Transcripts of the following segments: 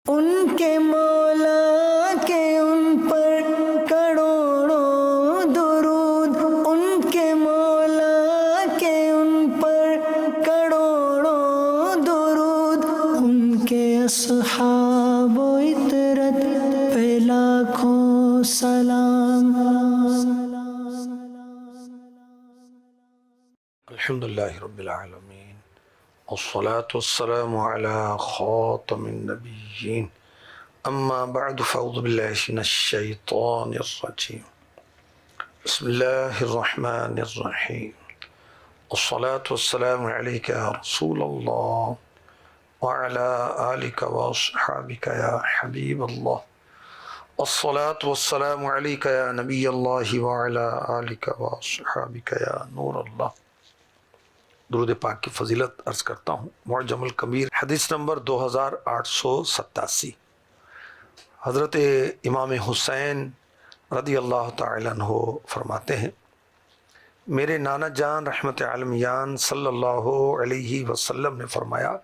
ان کے مولا کے ان پر کروڑوں درود، ان کے مولا کے ان پر کروڑوں درود، ان کے اصحاب و اطرت پہ لاکھوں سلام۔ الحمدللہ رب العالمین والصلاة والسلام على خاتم النبیین اما بعد فاعوذ باللہ من الشیطان الرجیم بسم اللہ الرحمن الرحیم والصلاة والسلام علیک یا رسول اللہ وعلى آلک واصحابک یا حبیب اللہ والصلاة والسلام علیک یا نبی اللہ وعلى آلک واصحابک یا نور اللہ۔ درود پاک کی فضیلت عرض کرتا ہوں۔ معجم الکبیر حدیث نمبر 2887، حضرت امام حسین رضی اللہ تعالیٰ عنہ فرماتے ہیں، میرے نانا جان رحمت عالمیان صلی اللہ علیہ وسلم نے فرمایا،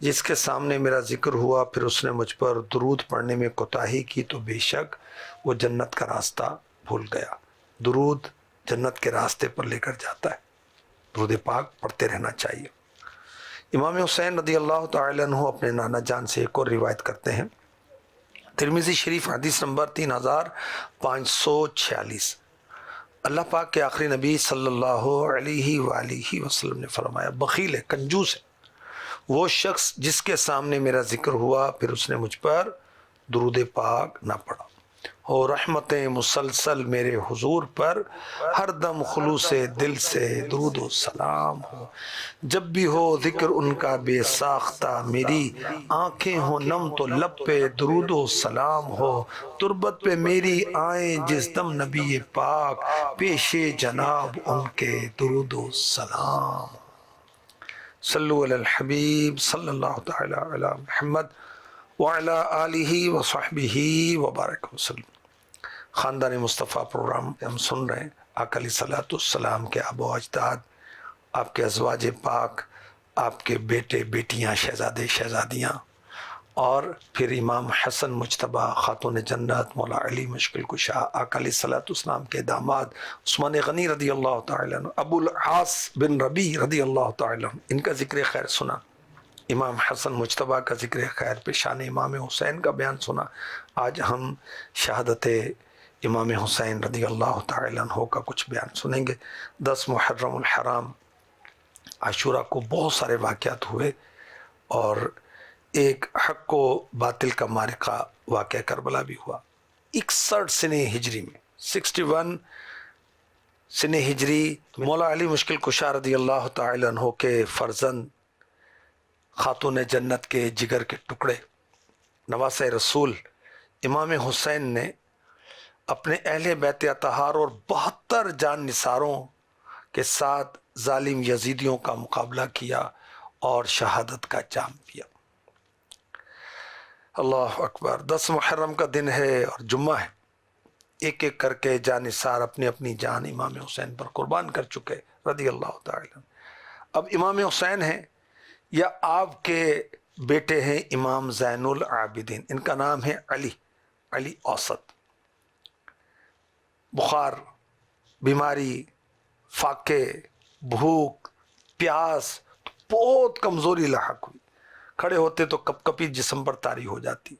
جس کے سامنے میرا ذکر ہوا پھر اس نے مجھ پر درود پڑھنے میں کوتاہی کی تو بے شک وہ جنت کا راستہ بھول گیا۔ درود جنت کے راستے پر لے کر جاتا ہے، درود پاک پڑھتے رہنا چاہیے۔ امام حسین رضی اللہ تعالیٰ عنہ اپنے نانا جان سے ایک اور روایت کرتے ہیں، ترمذی شریف حدیث نمبر 3546، اللہ پاک کے آخری نبی صلی اللہ علیہ وآلہ وسلم نے فرمایا، بخیل ہے، کنجوس ہے وہ شخص جس کے سامنے میرا ذکر ہوا پھر اس نے مجھ پر درود پاک نہ پڑھا، اور رحمتیں مسلسل میرے حضور پر ہر دم خلوص دل سے درود و سلام ہو، جب بھی ہو ذکر ان کا بے ساختہ میری آنکھیں ہوں نم تو لب پہ درود و سلام ہو، تربت پہ میری آئیں جس دم نبی پاک پیش جناب ان کے درود و سلام۔ صلو علی الحبیب صلی اللہ تعالی علی محمد وعلی آلہ وصحبہ وبارک وسلم۔ خاندان مصطفیٰ پروگرام ہم سن رہے ہیں، آقا علیہ الصلوۃ والسلام کے آبا و اجداد، آپ کے ازواج پاک، آپ کے بیٹے بیٹیاں، شہزادے شہزادیاں، اور پھر امام حسن مجتبیٰ، خاتون جنت مولا علی مشکل کشا، آقا علیہ الصلوۃ والسلام کے داماد عثمان غنی رضی اللہ تعالیٰ عنہ، ابو العاص بن ربیع رضی اللہ تعالیٰ عنہ، ان کا ذکر خیر سنا، امام حسن مجتبیٰ کا ذکر خیر پہ، شان امام حسین کا بیان سنا۔ آج ہم شہادت امام حسین رضی اللہ تعالیٰ عنہ کا کچھ بیان سنیں گے۔ 10 محرم الحرام عاشورہ کو بہت سارے واقعات ہوئے، اور ایک حق و باطل کا معرکہ واقعہ کربلا بھی ہوا۔ 61 سنہ ہجری میں، 61 سنہ ہجری، مولا علی مشکل کشا رضی اللہ تعالیٰ عنہ کے فرزند، خاتون جنت کے جگر کے ٹکڑے، نواسہ رسول امام حسین نے اپنے اہل بیت اطہار اور 72 جان نثاروں کے ساتھ ظالم یزیدیوں کا مقابلہ کیا اور شہادت کا جام پیا۔ اللہ اکبر۔ 10 محرم کا دن ہے اور جمعہ ہے، ایک ایک کر کے جان نثار اپنی اپنی جان امام حسین پر قربان کر چکے رضی اللہ تعالیٰ۔ اب امام حسین ہیں یا آپ کے بیٹے ہیں امام زین العابدین، ان کا نام ہے علی اوسط۔ بخار، بیماری، فاقے، بھوک، پیاس، بہت کمزوری لاحق ہوئی، کھڑے ہوتے تو کپ کپی جسم پر طاری ہو جاتی۔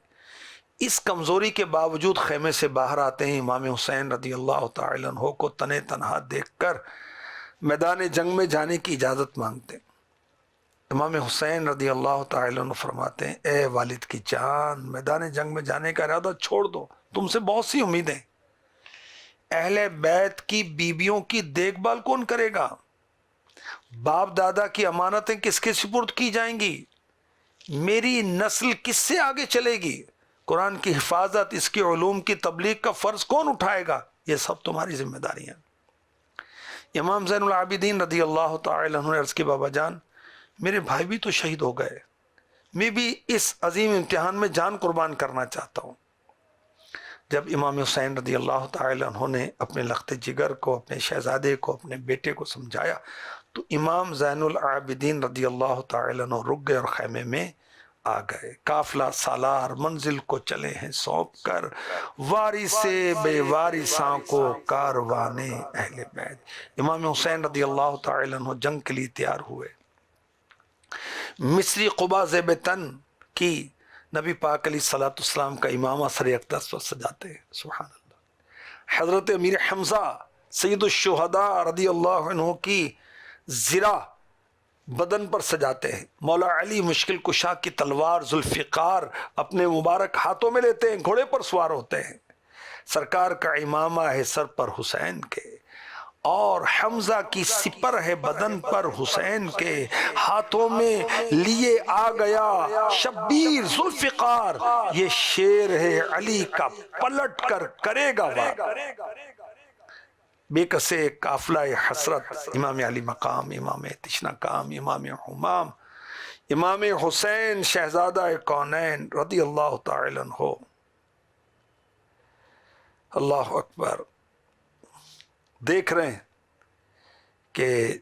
اس کمزوری کے باوجود خیمے سے باہر آتے ہیں امام حسین رضی اللہ تعالیٰ عنہ کو تنے تنہا دیکھ کر میدان جنگ میں جانے کی اجازت مانگتے ہیں۔ امام حسین رضی اللہ تعالیٰ عنہ فرماتے ہیں، اے والد کی جان، میدان جنگ میں جانے کا ارادہ چھوڑ دو، تم سے بہت سی امیدیں، اہل بیت کی بیویوں کی دیکھ بھال کون کرے گا؟ باپ دادا کی امانتیں کس کے سپرد کی جائیں گی؟ میری نسل کس سے آگے چلے گی؟ قرآن کی حفاظت، اس کے علوم کی تبلیغ کا فرض کون اٹھائے گا؟ یہ سب تمہاری ذمہ داریاں۔ امام زین العابدین رضی اللہ تعالیٰ عنہ نے عرض کی، بابا جان، میرے بھائی بھی تو شہید ہو گئے، میں بھی اس عظیم امتحان میں جان قربان کرنا چاہتا ہوں۔ جب امام حسین رضی اللہ تعالیٰ عنہ نے اپنے لخت جگر کو، اپنے شہزادے کو، اپنے بیٹے کو سمجھایا تو امام زین العابدین رضی اللہ تعالیٰ عنہ رک گئے اور خیمے میں آ گئے، قافلہ سالار منزل کو چلے ہیں سونپ کر، واری سے بے وارثاں کو کاروان اہل بیت۔ امام حسین رضی اللہ تعالی عنہ جنگ کے لیے تیار ہوئے، مصری قبا زیب تن کی نبی پاک علیہ الصلوۃ والسلام کا امامہ سر اقدس پر سجاتے ہیں، سبحان اللہ۔ حضرت امیر حمزہ سید الشہداء رضی اللہ عنہ کی زرہ بدن پر سجاتے ہیں، مولا علی مشکل کشا کی تلوار ذوالفقار اپنے مبارک ہاتھوں میں لیتے ہیں، گھوڑے پر سوار ہوتے ہیں، سرکار کا امامہ ہے سر پر حسین کے، اور حمزہ کی سپر ہے بدن پر حسین کے، ہاتھوں میں لیے آ گیا شبیر ذوالفقار، یہ شیر ہے علی کا پلٹ کر کرے گا وار۔ بے کسے قافلہ حسرت، امام علی مقام، امام تشنہ کام، امام حمام، امام حسین شہزادہ کونین رضی اللہ تعالی عنہ۔ اللہ اکبر۔ دیکھ رہے ہیں کہ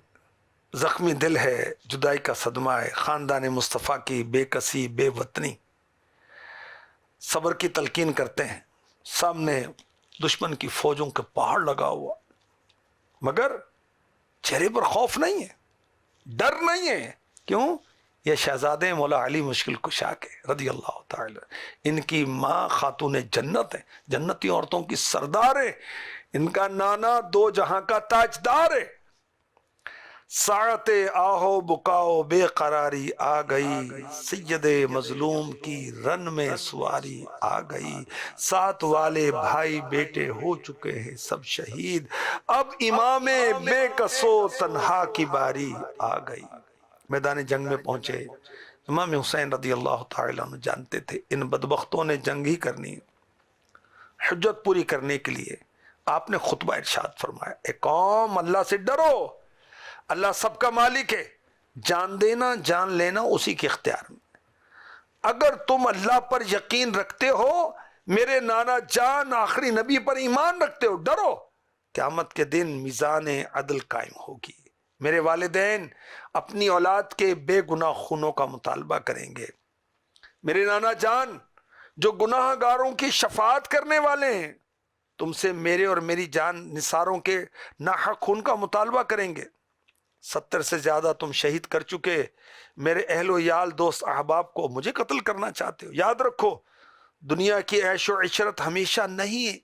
زخمی دل ہے، جدائی کا صدمہ ہے، خاندان مصطفیٰ کی بے کسی بے وطنی، صبر کی تلقین کرتے ہیں، سامنے دشمن کی فوجوں کے پہاڑ لگا ہوا، مگر چہرے پر خوف نہیں ہے، ڈر نہیں ہے۔ کیوں؟ یہ شہزادے مولا علی مشکل کشا کے رضی اللہ تعالی، ان کی ماں خاتون جنت ہے، جنتی عورتوں کی سردار ہے، ان کا نانا دو جہاں کا تاجدار ہے۔ ساعت آہو بکاؤ بے قراری آ گئی، سید مظلوم کی رن میں سواری آ گئی، ساتھ والے بھائی بیٹے ہو چکے ہیں سب شہید، اب امام بے کسو تنہا کی باری آ گئی۔ میدان جنگ میں پہنچے امام حسین رضی اللہ تعالیٰ عنہ، جانتے تھے ان بدبختوں نے جنگ ہی کرنی، حجت پوری کرنے کے لیے آپ نے خطبہ ارشاد فرمایا، اے قوم اللہ سے ڈرو، اللہ سب کا مالک ہے، جان دینا جان لینا اسی کے اختیار میں، اگر تم اللہ پر یقین رکھتے ہو، میرے نانا جان آخری نبی پر ایمان رکھتے ہو، ڈرو، قیامت کے دن میزان عدل قائم ہوگی، میرے والدین اپنی اولاد کے بے گناہ خونوں کا مطالبہ کریں گے، میرے نانا جان جو گناہ گاروں کی شفاعت کرنے والے ہیں، تم سے میرے اور میری جان نثاروں کے ناحق خون کا مطالبہ کریں گے، 70 سے زیادہ تم شہید کر چکے، میرے اہل و یال دوست احباب کو مجھے قتل کرنا چاہتے ہو، یاد رکھو دنیا کی عیش و عشرت ہمیشہ نہیں ہے،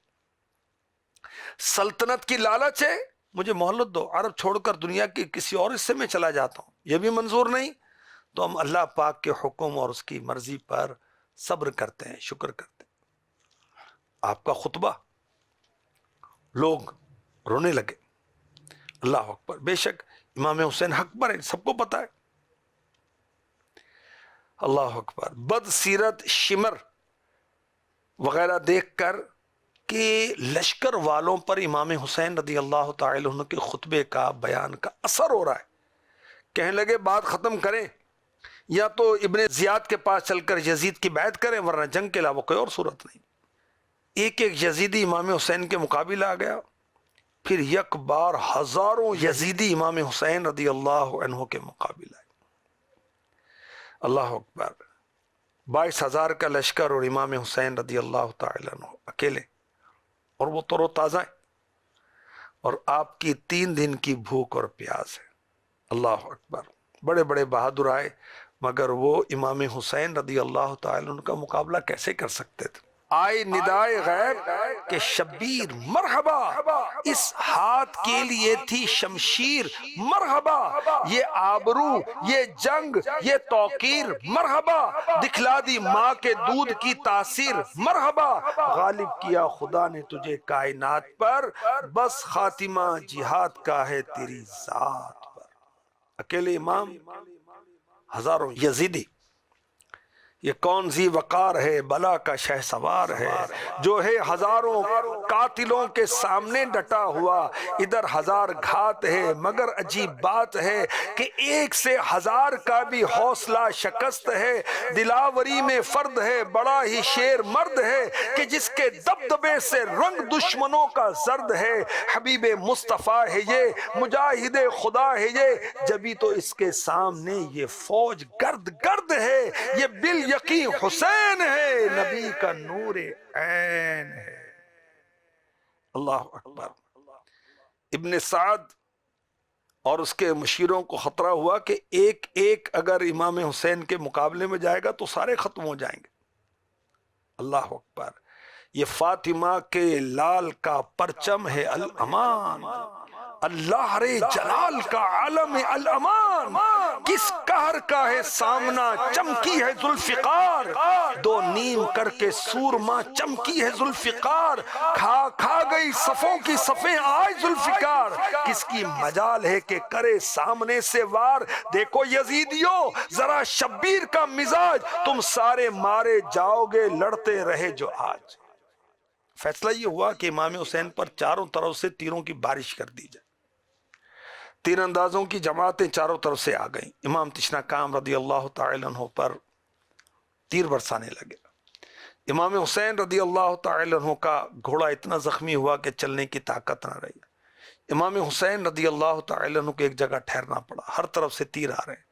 سلطنت کی لالچ ہے، مجھے مہلت دو، عرب چھوڑ کر دنیا کے کسی اور حصے میں چلا جاتا ہوں، یہ بھی منظور نہیں، تو ہم اللہ پاک کے حکم اور اس کی مرضی پر صبر کرتے ہیں، شکر کرتے ہیں۔ آپ کا خطبہ، لوگ رونے لگے، اللہ اکبر، بے شک امام حسین حق پر ہے، سب کو پتا ہے، اللہ اکبر۔ بد سیرت شمر وغیرہ دیکھ کر کہ لشکر والوں پر امام حسین رضی اللہ تعالی عنہ کے خطبے کا بیان کا اثر ہو رہا ہے، کہنے لگے بات ختم کریں، یا تو ابن زیاد کے پاس چل کر یزید کی بیعت کریں، ورنہ جنگ کے علاوہ کوئی اور صورت نہیں۔ ایک ایک یزیدی امام حسین کے مقابلے آ گیا، پھر یک بار ہزاروں یزیدی امام حسین رضی اللہ عنہ کے مقابلے آئے، اللہ اکبر۔ 22,000 کا لشکر اور امام حسین رضی اللہ تعالی عنہ اکیلے، اور وہ تر و تازہ ہیں، اور آپ کی 3 دن کی بھوک اور پیاس ہے، اللہ اکبر۔ بڑے بڑے بہادر آئے، مگر وہ امام حسین رضی اللہ تعالی عنہ کا مقابلہ کیسے کر سکتے تھے؟ آئے ندائے غیب کہ شبیر مرحبا، اس ہاتھ کے لیے تھی شمشیر مرحبا، یہ آبرو، یہ جنگ، یہ توقیر مرحبا، دکھلا دی ماں کے دودھ کی تاثیر مرحبا، غالب کیا خدا نے تجھے کائنات پر، بس خاتمہ جہاد کا ہے تیری ذات پر۔ اکیلے امام، ہزاروں یزیدی، یہ کون ذی وقار ہے، بلا کا شہ سوار ہے، جو ہے ہزاروں قاتلوں کے سامنے ڈٹا ہوا، ادھر 1000 گھات ہے، مگر عجیب بات ہے کہ 1 سے 1000 کا بھی حوصلہ شکست ہے، دلاوری میں فرد ہے، بڑا ہی شیر مرد ہے، کہ جس کے دبدبے سے رنگ دشمنوں کا زرد ہے، حبیب مصطفیٰ ہے یہ، مجاہد خدا ہے یہ، جبھی تو اس کے سامنے یہ فوج گرد گرد ہے، یہ بل یقین حسین ہے نبی کا نور عین ہے۔ اللہ اکبر۔ ابن سعد اور اس کے مشیروں کو خطرہ ہوا کہ ایک ایک اگر امام حسین کے مقابلے میں جائے گا تو سارے ختم ہو جائیں گے۔ اللہ اکبر۔ یہ فاطمہ کے لال کا پرچم ہے الامان، اللہ رے جلال کا عالم ہے الامان، کس قہر کا ہے سامنا چمکی ہے ذوالفقار، دو نیم کر کے سورما چمکی ہے ذوالفقار، کھا کھا گئی صفوں کی صفیں آئے ذوالفقار، کس کی مجال ہے کہ کرے سامنے سے وار، دیکھو یزیدیو ذرا شبیر کا مزاج، تم سارے مارے جاؤ گے لڑتے رہے جو آج۔ فیصلہ یہ ہوا کہ امام حسین پر چاروں طرف سے تیروں کی بارش کر دی جائے۔ تیر اندازوں کی جماعتیں چاروں طرف سے آ گئیں، امام تشنا کام رضی اللہ تعالی عنہ پر تیر برسانے لگے۔ امام حسین رضی اللہ تعالی عنہ کا گھوڑا اتنا زخمی ہوا کہ چلنے کی طاقت نہ رہی۔ امام حسین رضی اللہ تعالی عنہ کو ایک جگہ ٹھہرنا پڑا، ہر طرف سے تیر آ رہے ہیں،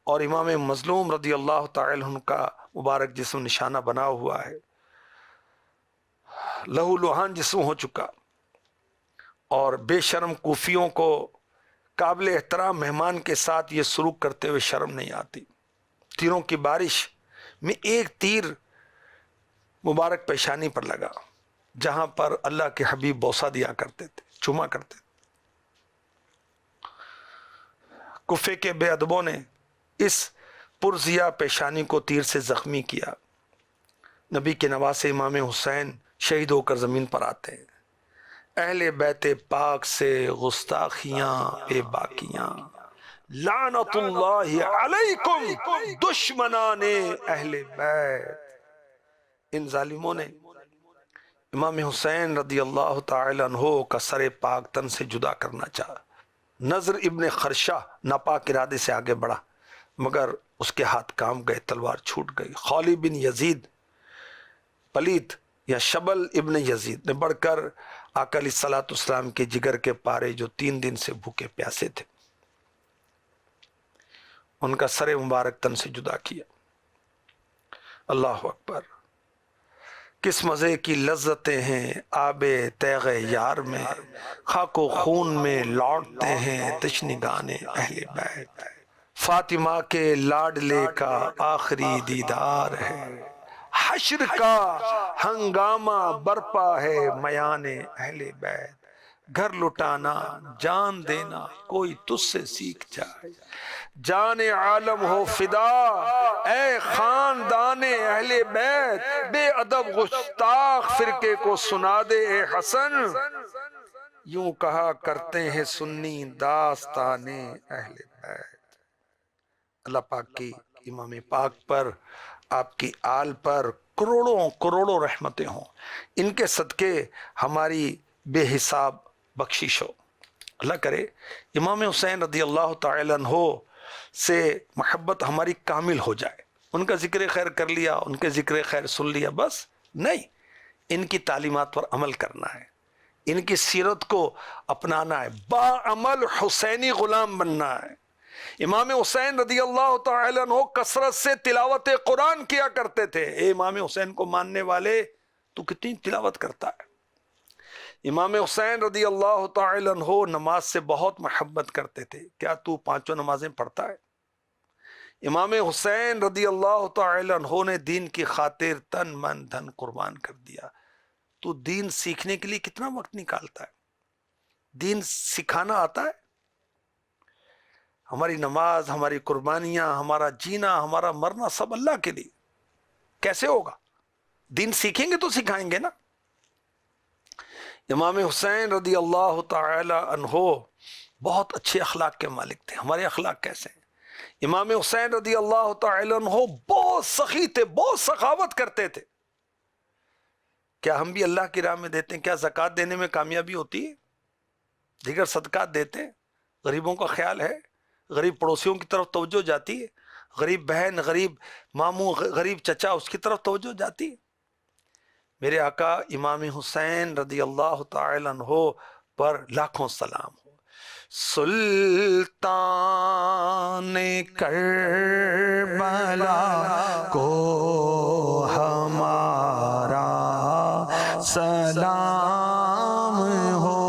اور امام مظلوم رضی اللہ تعالی عنہ کا مبارک جسم نشانہ بنا ہوا ہے، لہو لوہان جسم ہو چکا، اور بے شرم کوفیوں کو قابل احترام مہمان کے ساتھ یہ سلوک کرتے ہوئے شرم نہیں آتی۔ تیروں کی بارش میں ایک تیر مبارک پیشانی پر لگا، جہاں پر اللہ کے حبیب بوسہ دیا کرتے تھے، چوما کرتے تھے۔ کفے کے بے ادبوں نے اس پرزیا پیشانی کو تیر سے زخمی کیا۔ نبی کے نواسے امام حسین شہید ہو کر زمین پر آتے ہیں۔ اہل بیت پاک سے گستاخیاں بے باکیاں، لعنت اللہ علیکم دشمنان اہل بیت۔ ان ظالموں نے امام حسین رضی اللہ تعالی عنہ کا سر پاک تن سے جدا کرنا چاہا۔ نضر ابن خرشہ ناپاک ارادے سے آگے بڑھا، مگر اس کے ہاتھ کام گئے، تلوار چھوٹ گئی۔ خالی بن یزید پلیت یا شبل ابن یزید نے بڑھ کر آقا علیہ الصلوۃ والسلام کے جگر کے پارے جو 3 دن سے بھوکے پیاسے تھے، ان کا سر مبارک تن سے جدا کیا۔ اللہ اکبر۔ کس مزے کی لذتیں ہیں آب تیغ یار میں، خاک و خون میں لوٹتے ہیں تشنگان اہل بیت۔ فاطمہ کے لاڈلے کا آخری دیدار ہے، حشر کا ہنگامہ برپا ہے میان اہل بیت۔ گھر لٹانا جان دینا کوئی تجھ سے سیکھ جائے، جان عالم ہو فدا اے خاندان اہل بیت۔ بے ادب گستاخ فرقے کو سنا دے اے حسن، یوں کہا کرتے ہیں سنی داستان اہل بیت۔ اللہ پاک کی امام پاک پر، آپ کی آل پر کروڑوں کروڑوں رحمتیں ہوں، ان کے صدقے ہماری بے حساب بخشش ہو۔ اللہ کرے امام حسین رضی اللہ تعالی عنہ سے محبت ہماری کامل ہو جائے۔ ان کا ذکر خیر کر لیا، ان کے ذکر خیر سن لیا، بس نہیں، ان کی تعلیمات پر عمل کرنا ہے، ان کی سیرت کو اپنانا ہے، باعمل حسینی غلام بننا ہے۔ امام حسین رضی اللہ تعالی عنہ کثرت سے تلاوت قرآن کیا کرتے تھے۔ اے امام حسین کو ماننے والے، تو کتنی تلاوت کرتا ہے۔ امام حسین رضی اللہ تعالی عنہ نماز سے بہت محبت کرتے تھے، کیا تو 5 نمازیں پڑھتا ہے؟ امام حسین رضی اللہ تعالی عنہ نے دین کی خاطر تن من دھن قربان کر دیا۔ تو دین سیکھنے کے لیے کتنا وقت نکالتا ہے؟ دین سکھانا آتا ہے؟ ہماری نماز، ہماری قربانیاں، ہمارا جینا، ہمارا مرنا سب اللہ کے لیے، کیسے ہوگا؟ دین سیکھیں گے تو سکھائیں گے نا۔ امام حسین رضی اللہ تعالی عنہ بہت اچھے اخلاق کے مالک تھے۔ ہمارے اخلاق کیسے ہیں؟ امام حسین رضی اللہ تعالی عنہ بہت سخی تھے، بہت سخاوت کرتے تھے۔ کیا ہم بھی اللہ کی راہ میں دیتے ہیں؟ کیا زکوٰۃ دینے میں کامیابی ہوتی ہے؟ دیگر صدقات دیتے ہیں؟ غریبوں کا خیال ہے؟ غریب پڑوسیوں کی طرف توجہ جاتی ہے؟ غریب بہن، غریب ماموں، غریب چچا، اس کی طرف توجہ جاتی ہے؟ میرے آقا امام حسین رضی اللہ تعالی عنہ پر لاکھوں سلام ہو۔ سلطان کربلا کو ہمارا سلام ہو،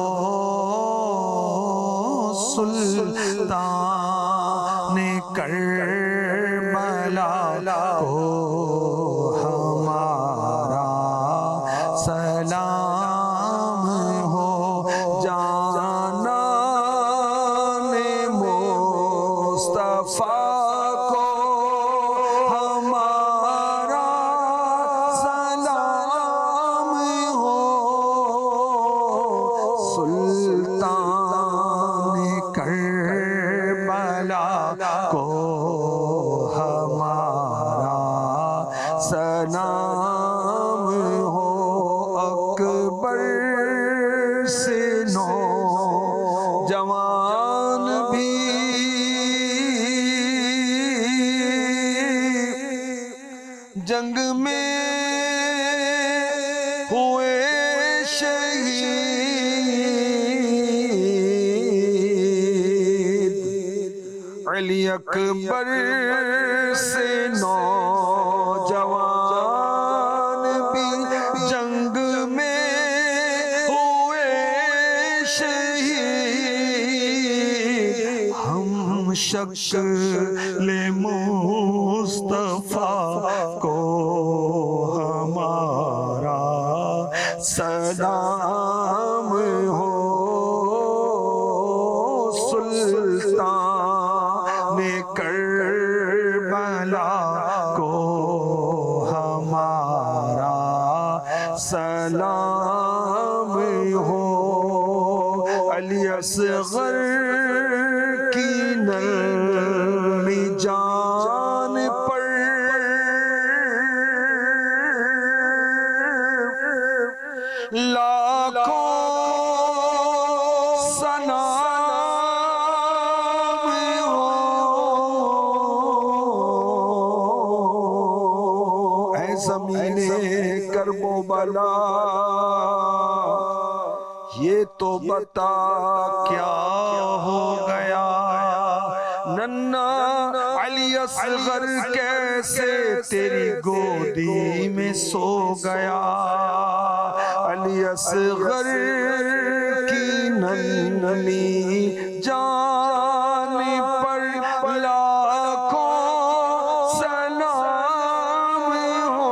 سلطان کربلا کو ہمارا سلام ہو، جانان مصطفیٰ کو ہمارا سلام ہو، سلطان کربلا کو ہمارا سلام ہو، اکبر سے نوجوان بھی جنگ میں ہوئے شہید، علی اکبر سے نوجوان بھی جنگ میں ہوئے شہید، ہم شکل مصطفیٰ کو ہمارا سلام ہو، سلطان کربلا کو ہمارا سلام ہو، علی اصغر کی نرمی جان پر لاکھوں سلام ہو، اے زمین کرب و بلا یہ تو بتا کیا ہو گیا، ننھا علی اصغر کیسے تیری گودی میں سو گیا، علی اصغر کی ننھی جان پر لاکھوں سلام ہو،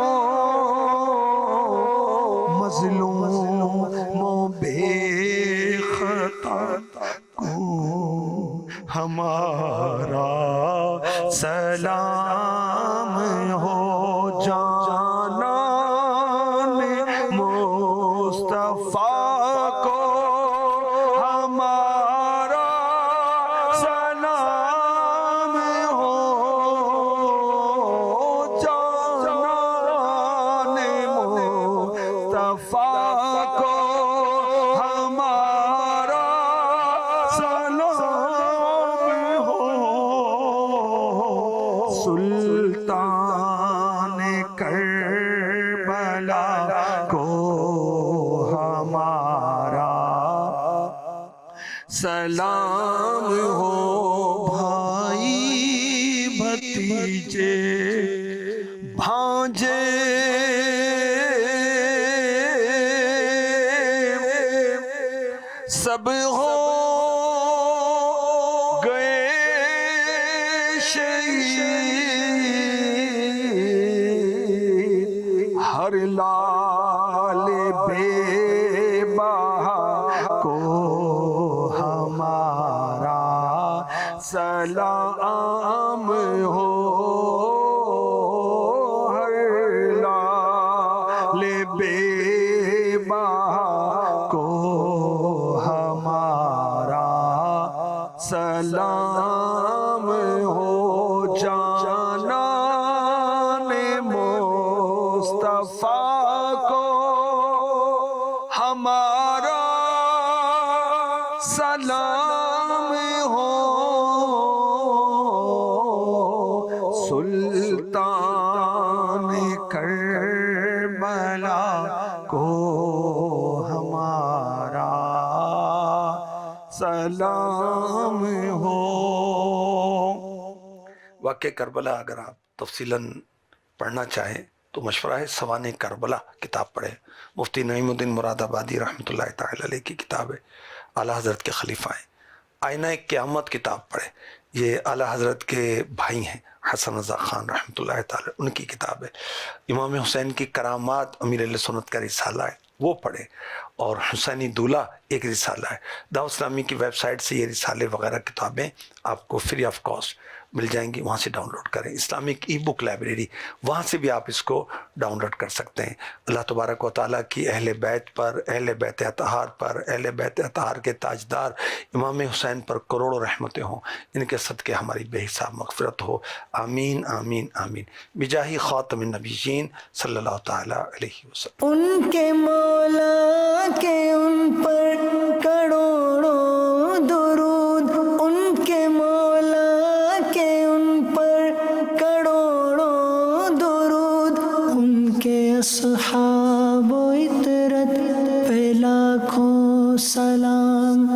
مظلوموں بے خطا کو ہمارا سلام ہو، جانان مصطفیٰ کو ہمارا سلام ہو، جانان مصطفیٰ کو ہمارا سلام ہو، سلطان کربلا کو ہمارا سلام ہو، بھائی بھتیجے بھانجے سب ہو گئے شہید، ہر لال بے بہا کو ہمارا سلام ہو، ہر لال بے بہا کو ہمارا سلام ہو، جانان مصطفیٰ کو ہمارا سلام ہو، سلطان کربلا کو ہمارا سلام سلام ہو. واقع کربلا اگر آپ تفصیلاً پڑھنا چاہیں تو مشورہ ہے سوانح کربلا کتاب پڑھیں. مفتی نعیم الدین مراد آبادی رحمۃ اللہ تعالی علیہ کی کتاب ہے. اعلیٰ حضرت کے خلیفہ ہیں. آئینہ قیامت کتاب پڑھیں. یہ اعلیٰ حضرت کے بھائی ہیں حسن رضا خان رحمۃ اللہ تعالی، ان کی کتاب ہے. امام حسین کی کرامات امیر اہل سنت کا رسالہ ہے، وہ پڑھیں. اور حسینی دولہ ایک رسالہ ہے. دعوت اسلامی کی ویب سائٹ سے یہ رسالے وغیرہ کتابیں آپ کو فری آف کاسٹ مل جائیں گی، وہاں سے ڈاؤن لوڈ کریں. اسلامک ای بک لائبریری، وہاں سے بھی آپ اس کو ڈاؤن لوڈ کر سکتے ہیں. اللہ تبارک و تعالیٰ کی اہل بیت پر، اہل بیت اطہار پر، اہل بیت اطہار کے تاجدار امام حسین پر کروڑوں رحمتیں ہوں. ان کے صدقے ہماری بے حساب مغفرت ہو. آمین آمین آمین. بجاہ خاتم النبیین صلی اللہ تعالیٰ علیہ وسلم. ان کے مولا کے ان پر کروڑوں درود، ان کے مولا کے ان پر کروڑوں درود، ان کے اصحاب و اطرت پہ لاکھوں سلام.